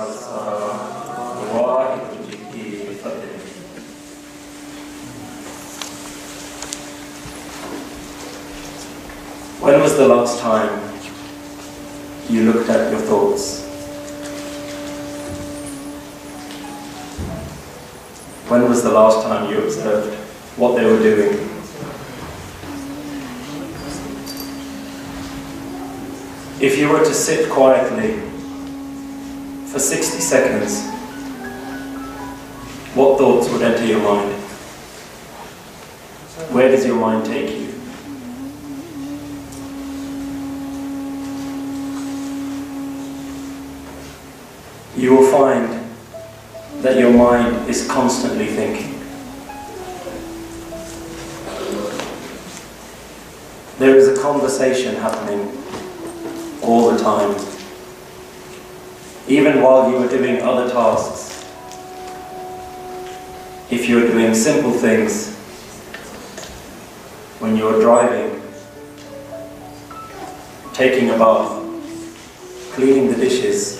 Khalsa, Waheguru Ji Ki Fateh. When was the last time you looked at your thoughts? When was the last time you observed what they were doing? If you were to sit quietly for 60 seconds, what thoughts would enter your mind? Where does your mind take you? You will find that your mind is constantly thinking. There is a conversation happening all the time. Even while you are doing other tasks, if you are doing simple things, when you are driving, taking a bath, cleaning the dishes,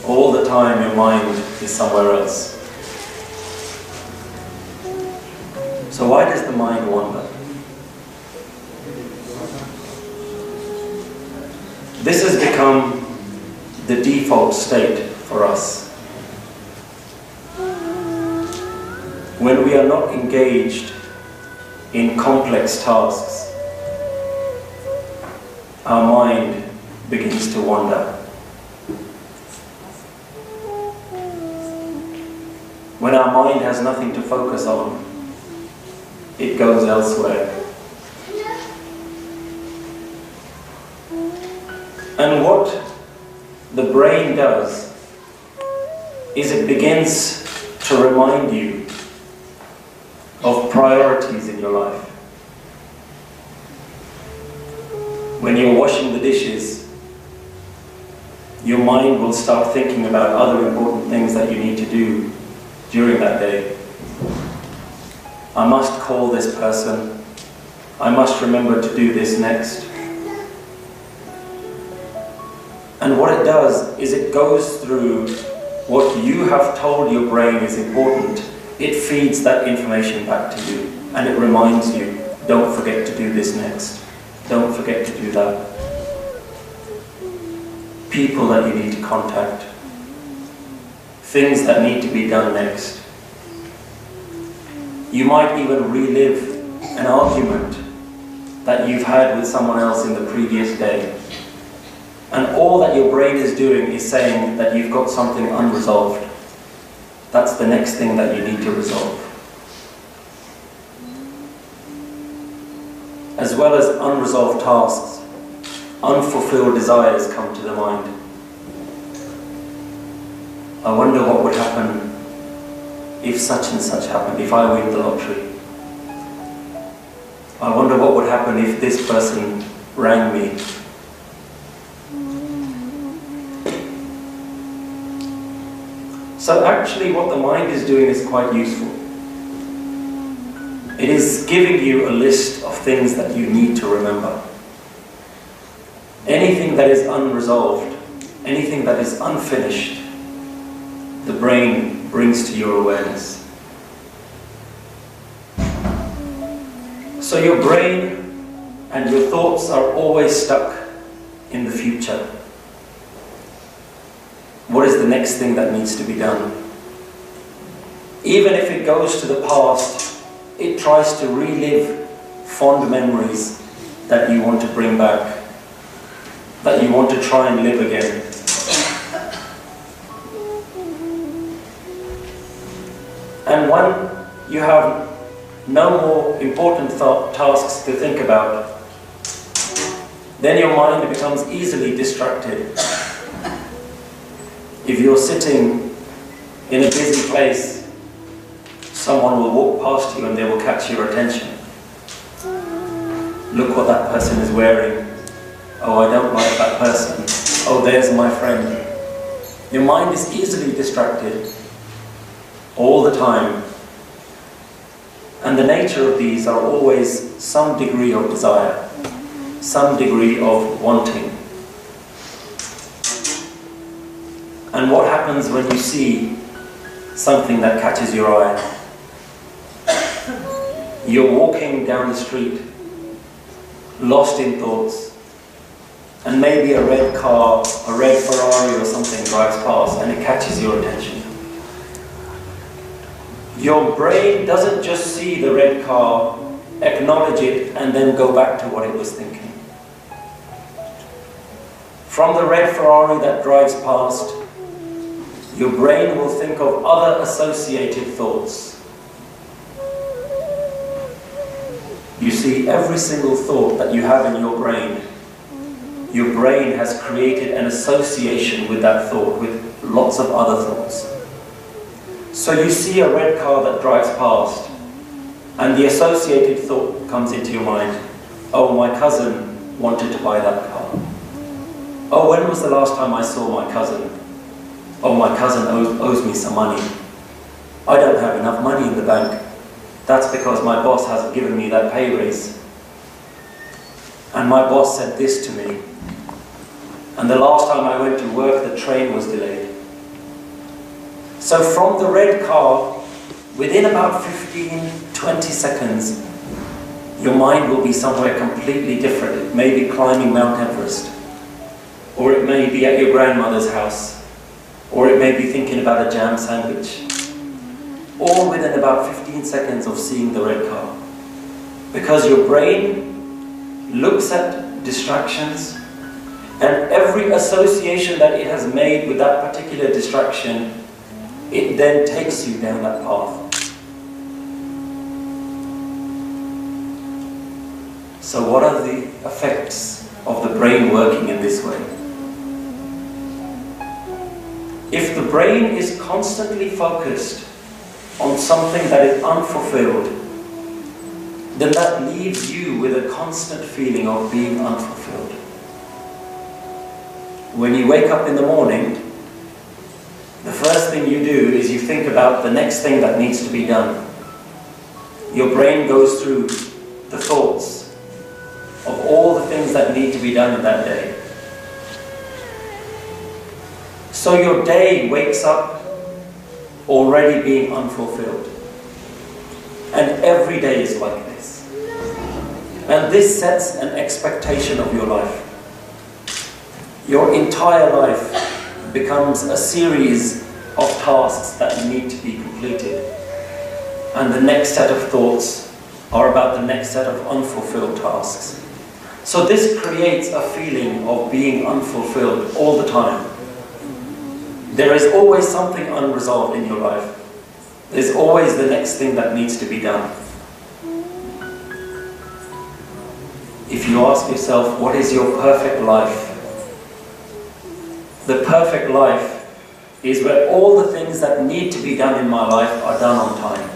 all the time your mind is somewhere else. So why does the mind wander? This has become the default state for us. When we are not engaged in complex tasks, our mind begins to wander. When our mind has nothing to focus on, it goes elsewhere. And what the brain does is it begins to remind you of priorities in your life. When you're washing the dishes, your mind will start thinking about other important things that you need to do during that day. I must call this person. I must remember to do this next. And what it does is it goes through what you have told your brain is important. It feeds that information back to you and it reminds you, don't forget to do this next. Don't forget to do that. People that you need to contact. Things that need to be done next. You might even relive an argument that you've had with someone else in the previous day. And all that your brain is doing is saying that you've got something unresolved. That's the next thing that you need to resolve. As well as unresolved tasks, unfulfilled desires come to the mind. I wonder what would happen if such and such happened, if I win the lottery. I wonder what would happen if this person rang me. So actually what the mind is doing is quite useful. It is giving you a list of things that you need to remember. Anything that is unresolved, anything that is unfinished, the brain brings to your awareness. So your brain and your thoughts are always stuck in the future. What is the next thing that needs to be done? Even if it goes to the past, it tries to relive fond memories that you want to bring back, that you want to try and live again. And when you have no more important tasks to think about, then your mind becomes easily distracted. If you're sitting in a busy place, someone will walk past you and they will catch your attention. Look what that person is wearing. Oh, I don't like that person. Oh, there's my friend. Your mind is easily distracted all the time. And the nature of these are always some degree of desire, some degree of wanting. And what happens when you see something that catches your eye? You're walking down the street, lost in thoughts, and maybe a red car, a red Ferrari or something drives past and it catches your attention. Your brain doesn't just see the red car, acknowledge it, and then go back to what it was thinking. From the red Ferrari that drives past, your brain will think of other associated thoughts. You see, every single thought that you have in your brain has created an association with that thought, with lots of other thoughts. So you see a red car that drives past, and the associated thought comes into your mind, oh, my cousin wanted to buy that car. Oh, when was the last time I saw my cousin? Oh, my cousin owes me some money. I don't have enough money in the bank. That's because my boss hasn't given me that pay raise. And my boss said this to me. And the last time I went to work, the train was delayed. So from the red car, within about 15-20 seconds, your mind will be somewhere completely different. It may be climbing Mount Everest, or it may be at your grandmother's house, or it may be thinking about a jam sandwich, all within about 15 seconds of seeing the red car. Because your brain looks at distractions, and every association that it has made with that particular distraction, it then takes you down that path. So what are the effects of the brain working in this way? If the brain is constantly focused on something that is unfulfilled, then that leaves you with a constant feeling of being unfulfilled. When you wake up in the morning, the first thing you do is you think about the next thing that needs to be done. Your brain goes through the thoughts of all the things that need to be done in that day. So your day wakes up already being unfulfilled. And every day is like this. And this sets an expectation of your life. Your entire life becomes a series of tasks that need to be completed. And the next set of thoughts are about the next set of unfulfilled tasks. So this creates a feeling of being unfulfilled all the time. There is always something unresolved in your life. There's always the next thing that needs to be done. If you ask yourself, what is your perfect life? The perfect life is where all the things that need to be done in my life are done on time.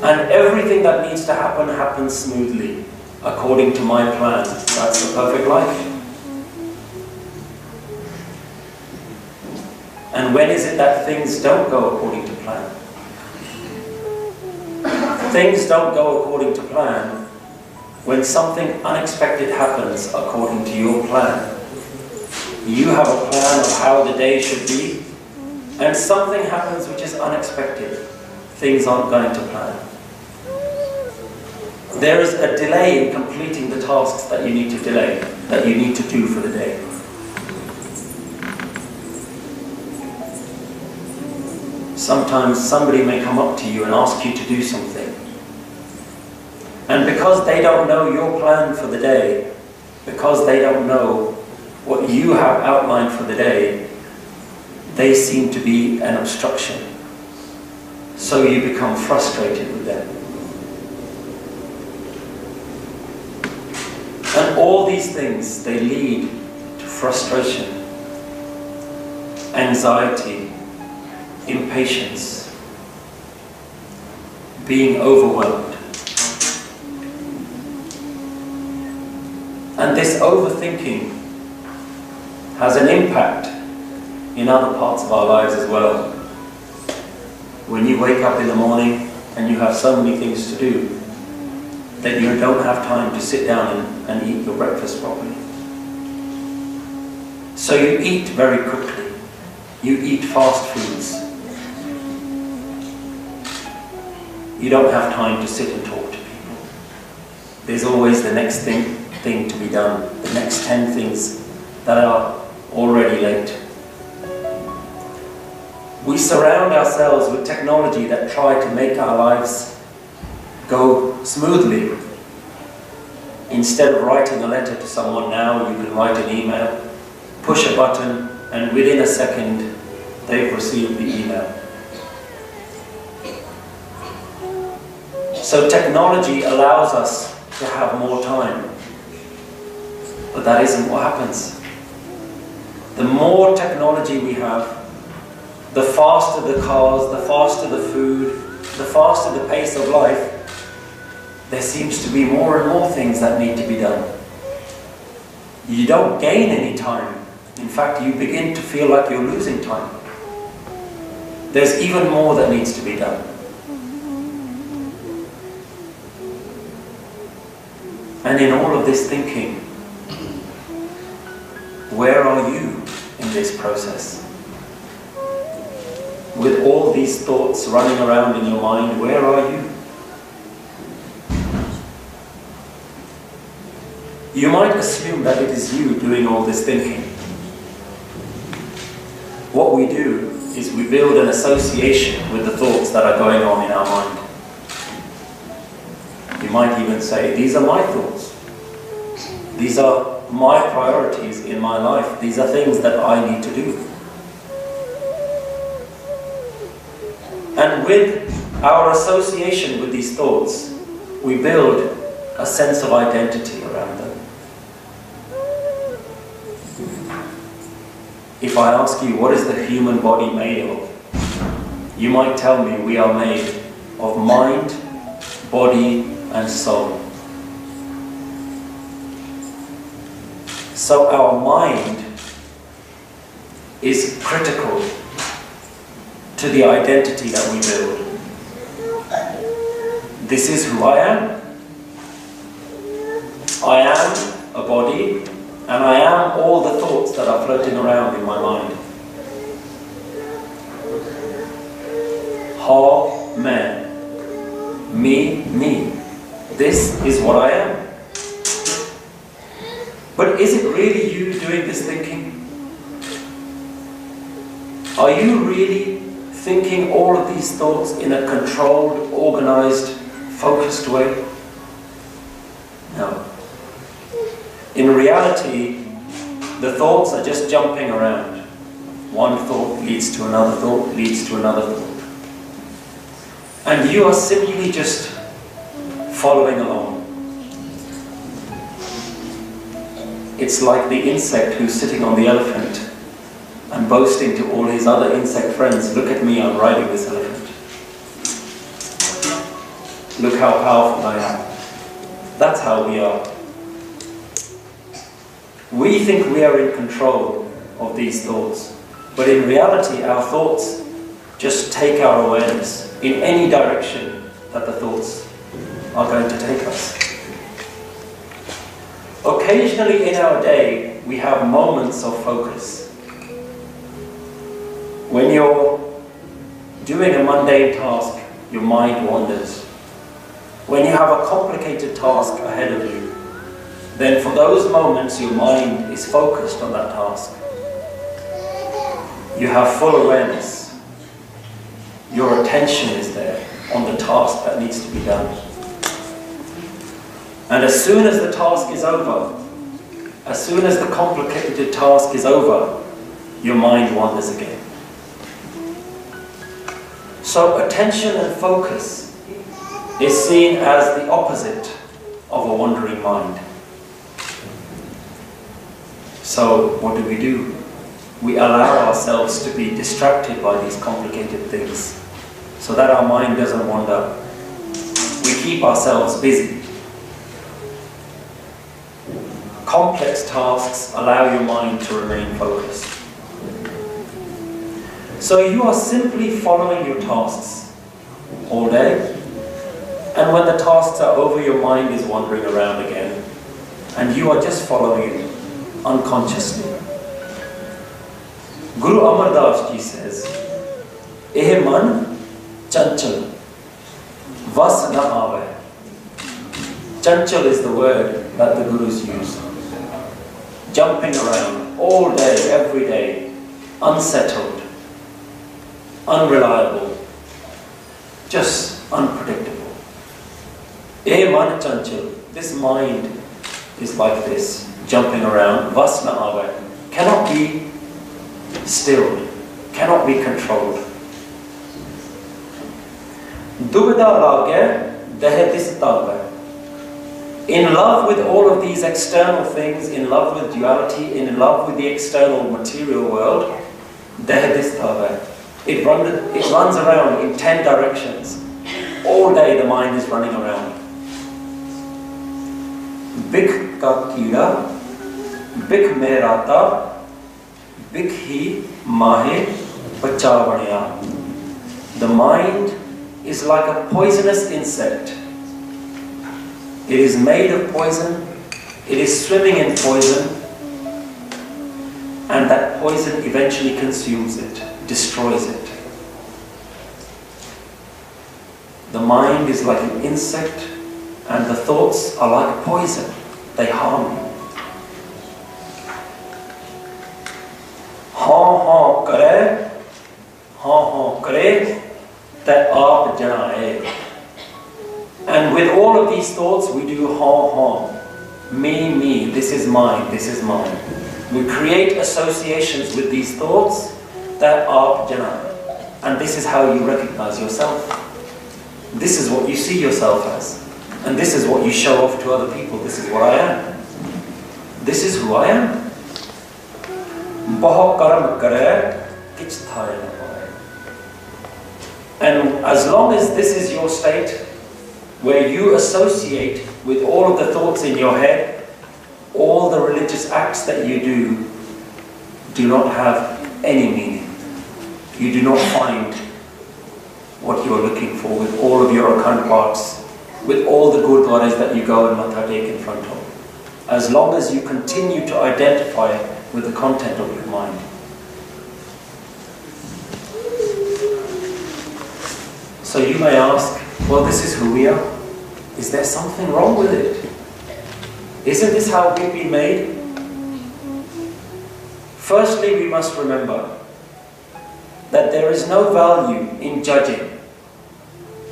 And everything that needs to happen happens smoothly, according to my plan. That's the perfect life. And when is it that things don't go according to plan? Things don't go according to plan when something unexpected happens according to your plan. You have a plan of how the day should be, and something happens which is unexpected. Things aren't going to plan. There is a delay in completing the tasks that you need to do for the day. Sometimes somebody may come up to you and ask you to do something. And because they don't know your plan for the day, because they don't know what you have outlined for the day, they seem to be an obstruction. So you become frustrated with them. And all these things, they lead to frustration, anxiety, impatience, being overwhelmed. And this overthinking has an impact in other parts of our lives as well. When you wake up in the morning and you have so many things to do that you don't have time to sit down and eat your breakfast properly. So you eat very quickly. You eat fast foods. You don't have time to sit and talk to people. There's always the next thing to be done, the next 10 things that are already late. We surround ourselves with technology that try to make our lives go smoothly. Instead of writing a letter to someone now, you can write an email, push a button, and within a second, they've received the email. So technology allows us to have more time. But that isn't what happens. The more technology we have, the faster the cars, the faster the food, the faster the pace of life, there seems to be more and more things that need to be done. You don't gain any time. In fact, you begin to feel like you're losing time. There's even more that needs to be done. And in all of this thinking, where are you in this process? With all these thoughts running around in your mind, where are you? You might assume that it is you doing all this thinking. What we do is we build an association with the thoughts that are going on in our mind. You might even say, these are my thoughts. These are my priorities in my life. These are things that I need to do. And with our association with these thoughts, we build a sense of identity around them. If I ask you, what is the human body made of? You might tell me we are made of mind, body, and soul. So our mind is critical to the identity that we build. This is who I am. I am a body, and I am all the thoughts that are floating around in my mind. Ha, man. Me. This is what I am. But is it really you doing this thinking? Are you really thinking all of these thoughts in a controlled, organized, focused way? No. In reality, the thoughts are just jumping around. One thought leads to another thought, leads to another thought. And you are simply just following along. It's like the insect who's sitting on the elephant and boasting to all his other insect friends, look at me, I'm riding this elephant. Look how powerful I am. That's how we are. We think we are in control of these thoughts, but in reality our thoughts just take our awareness in any direction that the thoughts are going to take us. Occasionally in our day, we have moments of focus. When you're doing a mundane task, your mind wanders. When you have a complicated task ahead of you, then for those moments your mind is focused on that task. You have full awareness. Your attention is there on the task that needs to be done. And as soon as the task is over, as soon as the complicated task is over, your mind wanders again. So attention and focus is seen as the opposite of a wandering mind. So what do? We allow ourselves to be distracted by these complicated things so that our mind doesn't wander. We keep ourselves busy. Complex tasks allow your mind to remain focused. So you are simply following your tasks all day, and when the tasks are over, your mind is wandering around again, and you are just following it unconsciously. Guru Amar Das ji says, "Eh man chanchal, vas na aave." Chanchal is the word that the Gurus use. Jumping around all day, every day, unsettled, unreliable, just unpredictable. Eh man chanchal, this mind is like this, jumping around, vas na aave, cannot be stilled, cannot be controlled. Duvida lage dehetis tave. In love with all of these external things, in love with duality, in love with the external material world, dehetis tave. It runs around in 10 directions. All day the mind is running around. Bik ka kida, bik mein rata, bik hi mahe bacha baniya. The mind is like a poisonous insect. It is made of poison, it is swimming in poison, and that poison eventually consumes it, destroys it. The mind is like an insect, and the thoughts are like poison. They harm you. Ha kare, that aap janaye. And with all of these thoughts, we do ha, me, this is mine, this is mine. We create associations with these thoughts that are jana. And this is how you recognize yourself. This is what you see yourself as. And this is what you show off to other people. This is what I am. This is who I am. Baho karam kare, kich thai na paye. And as long as this is your state, where you associate with all of the thoughts in your head, all the religious acts that you do not have any meaning. You do not find what you are looking for with all of your Akhand parts, with all the gurdwaras that you go and matha take in front of. As long as you continue to identify with the content of your mind. So you may ask, well, this is who we are. Is there something wrong with it? Isn't this how we've been made? Firstly, we must remember that there is no value in judging.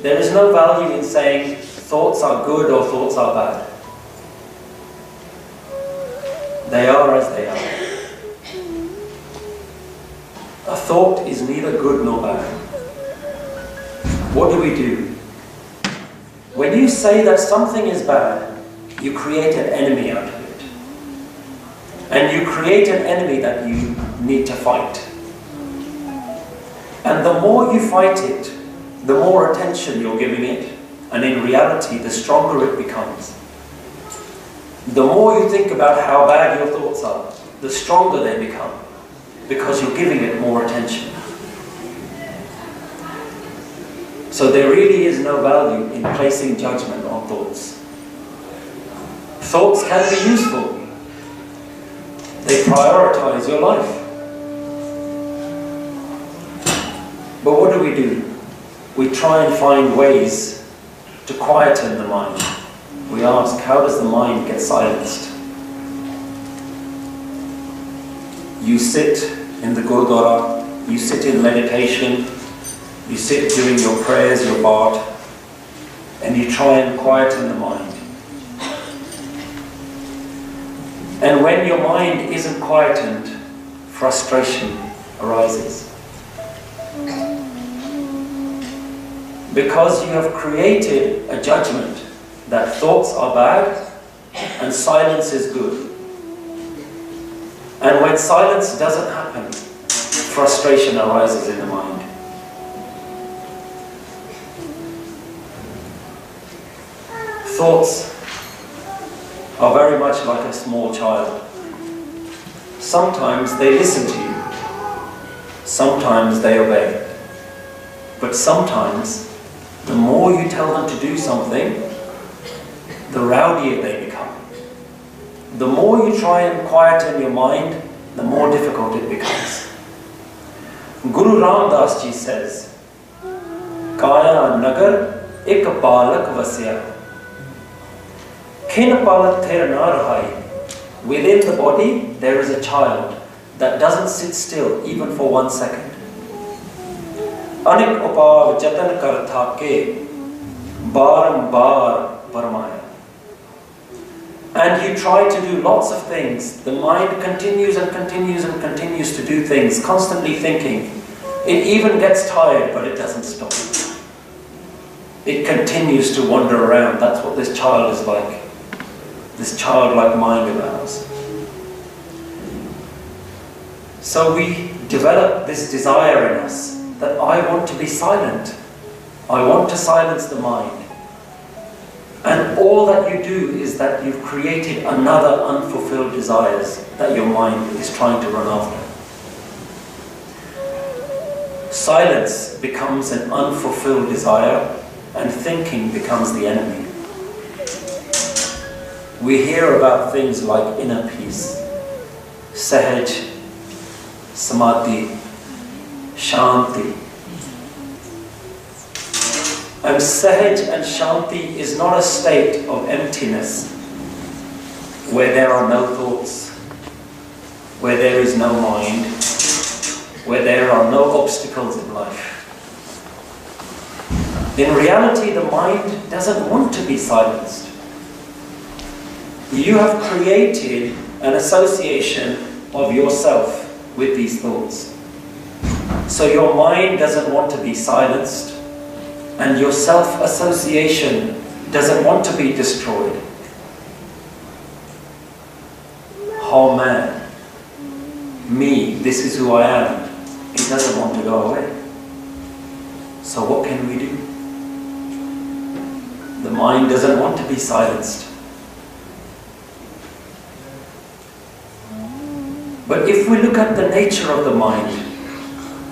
There is no value in saying thoughts are good or thoughts are bad. They are as they are. A thought is neither good nor bad. What do? When you say that something is bad, you create an enemy out of it. And you create an enemy that you need to fight. And the more you fight it, the more attention you're giving it. And in reality, the stronger it becomes. The more you think about how bad your thoughts are, the stronger they become. Because you're giving it more attention. So there really is no value in placing judgment on thoughts. Thoughts can be useful. They prioritize your life. But what do? We try and find ways to quieten the mind. We ask, how does the mind get silenced? You sit in the Gurdwara, you sit in meditation, you sit doing your prayers, your part, and you try and quieten the mind. And when your mind isn't quietened, frustration arises. Because you have created a judgment that thoughts are bad and silence is good. And when silence doesn't happen, frustration arises in the mind. Thoughts are very much like a small child. Sometimes they listen to you. Sometimes they obey. But sometimes, the more you tell them to do something, the rowdier they become. The more you try and quieten your mind, the more difficult it becomes. Guru Ramdas ji says, Kaya nagar ek balak vasya. Kin palat ther na rahai. Within the body, there is a child that doesn't sit still even for 1 second. Anik upav jatan kar thake, barambar parmaya. And you try to do lots of things. The mind continues and continues and continues to do things, constantly thinking. It even gets tired, but it doesn't stop. It continues to wander around. That's what this child is like. This childlike mind of ours. So we develop this desire in us that I want to be silent. I want to silence the mind. And all that you do is that you've created another unfulfilled desires that your mind is trying to run after. Silence becomes an unfulfilled desire, and thinking becomes the enemy. We hear about things like inner peace, sahaj, samadhi, shanti. And sahaj and shanti is not a state of emptiness where there are no thoughts, where there is no mind, where there are no obstacles in life. In reality, the mind doesn't want to be silenced. You have created an association of yourself with these thoughts. So your mind doesn't want to be silenced, and your self-association doesn't want to be destroyed. Oh man, me, this is who I am. It doesn't want to go away. So what can we do? The mind doesn't want to be silenced. But if we look at the nature of the mind,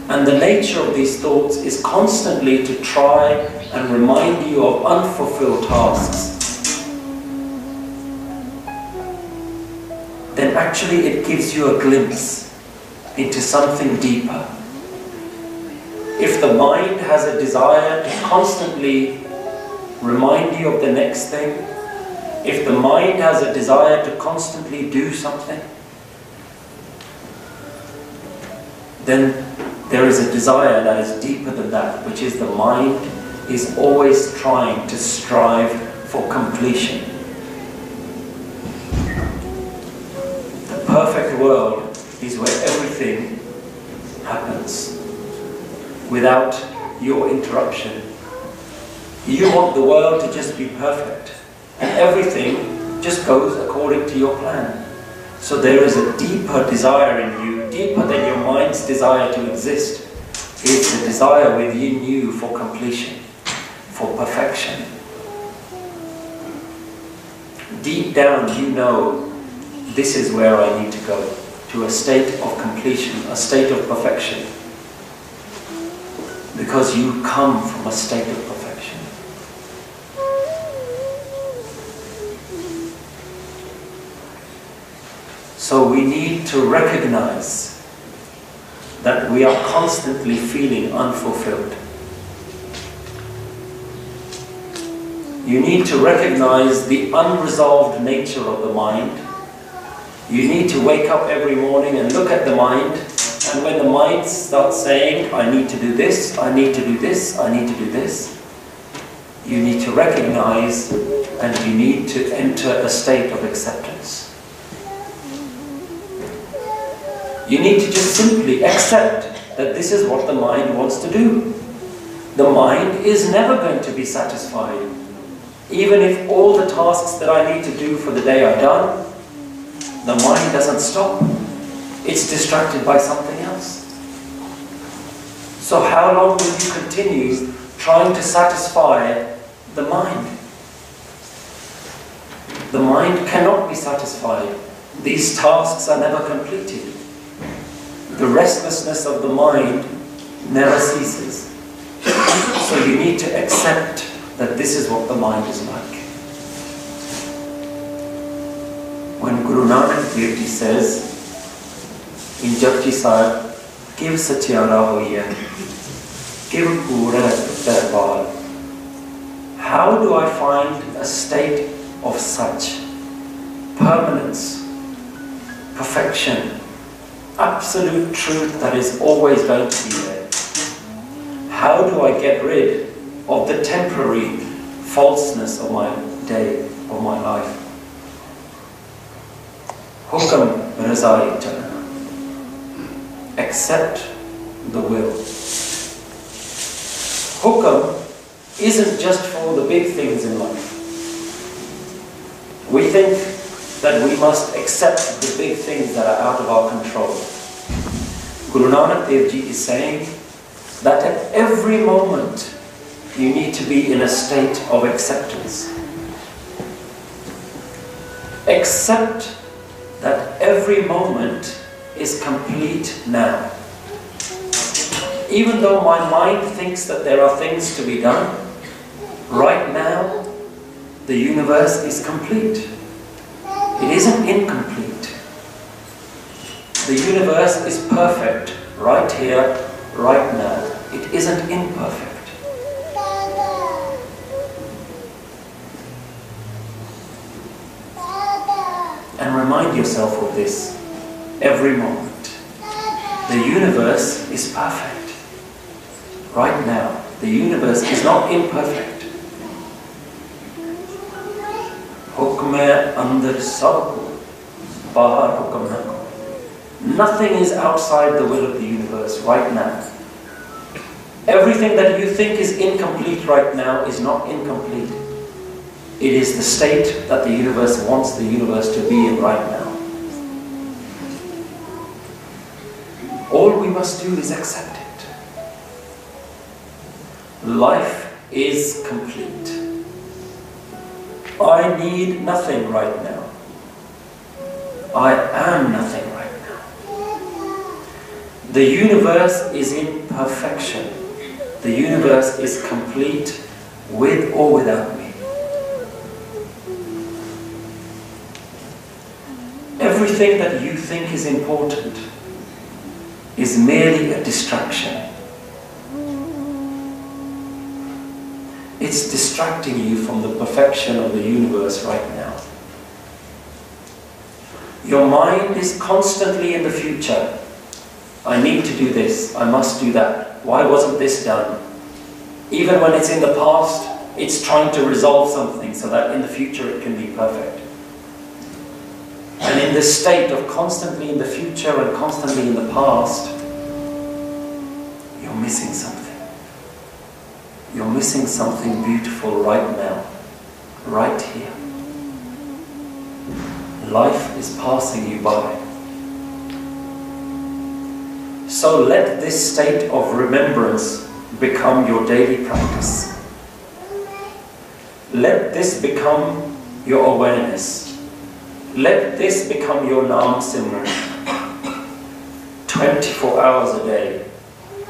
and the nature of these thoughts is constantly to try and remind you of unfulfilled tasks, then actually it gives you a glimpse into something deeper. If the mind has a desire to constantly remind you of the next thing, if the mind has a desire to constantly do something, then there is a desire that is deeper than that, which is the mind is always trying to strive for completion. The perfect world is where everything happens without your interruption. You want the world to just be perfect, and everything just goes according to your plan. So there is a deeper desire in you, deeper than your mind's desire to exist, is the desire within you for completion, for perfection. Deep down you know, this is where I need to go, to a state of completion, a state of perfection. Because you come from a state of perfection. So we need to recognize that we are constantly feeling unfulfilled. You need to recognize the unresolved nature of the mind. You need to wake up every morning and look at the mind, and when the mind starts saying, I need to do this, I need to do this, I need to do this, you need to recognize and you need to enter a state of acceptance. You need to just simply accept that this is what the mind wants to do. The mind is never going to be satisfied. Even if all the tasks that I need to do for the day are done, the mind doesn't stop. It's distracted by something else. So how long will you continue trying to satisfy the mind? The mind cannot be satisfied. These tasks are never completed. The restlessness of the mind never ceases. So you need to accept that this is what the mind is like. When Guru Nanak Dev Ji says in Japji Sahib, Give Satyara hoiya, give Pura Darbal. How do I find a state of such permanence, perfection, absolute truth that is always going to be there? How do I get rid of the temporary falseness of my day, of my life? Hukam razai chalana. Accept the will. Hukam isn't just for the big things in life. We think that we must accept the big things that are out of our control. Guru Nanak Dev Ji is saying that at every moment you need to be in a state of acceptance. Accept that every moment is complete now. Even though my mind thinks that there are things to be done, right now the universe is complete. It isn't incomplete. The universe is perfect right here, right now. It isn't imperfect. And remind yourself of this every moment. The universe is perfect. Right now, the universe is not imperfect. Hukme andar sabko, bahar hukam na ko. Nothing is outside the will of the universe right now. Everything that you think is incomplete right now is not incomplete. It is the state that the universe wants the universe to be in right now. All we must do is accept it. Life is complete. I need nothing right now. I am nothing right now. The universe is in perfection. The universe is complete with or without me. Everything that you think is important is merely a distraction. It's distracting you from the perfection of the universe right now. Your mind is constantly in the future. I need to do this, I must do that. Why wasn't this done? Even when it's in the past, it's trying to resolve something so that in the future it can be perfect. And in this state of constantly in the future and constantly in the past, you're missing something. You're missing something beautiful right now, right here. Life is passing you by. So let this state of remembrance become your daily practice. Let this become your awareness. Let this become your Naam Simran. 24 hours a day,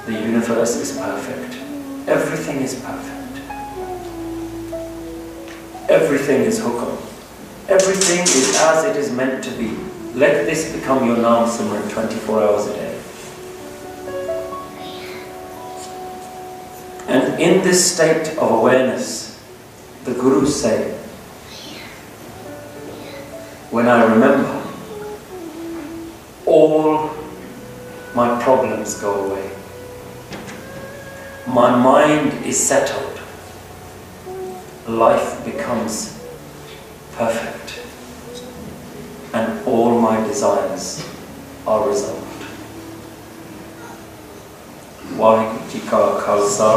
the universe is perfect. Everything is perfect. Everything is hukam. Everything is as it is meant to be. Let this become your Naam Simran 24 hours a day. And in this state of awareness, the Gurus say, when I remember, all my problems go away. My mind is settled. Life becomes perfect. And all my desires are resolved. Vaheguru Ji Ka Khalsa,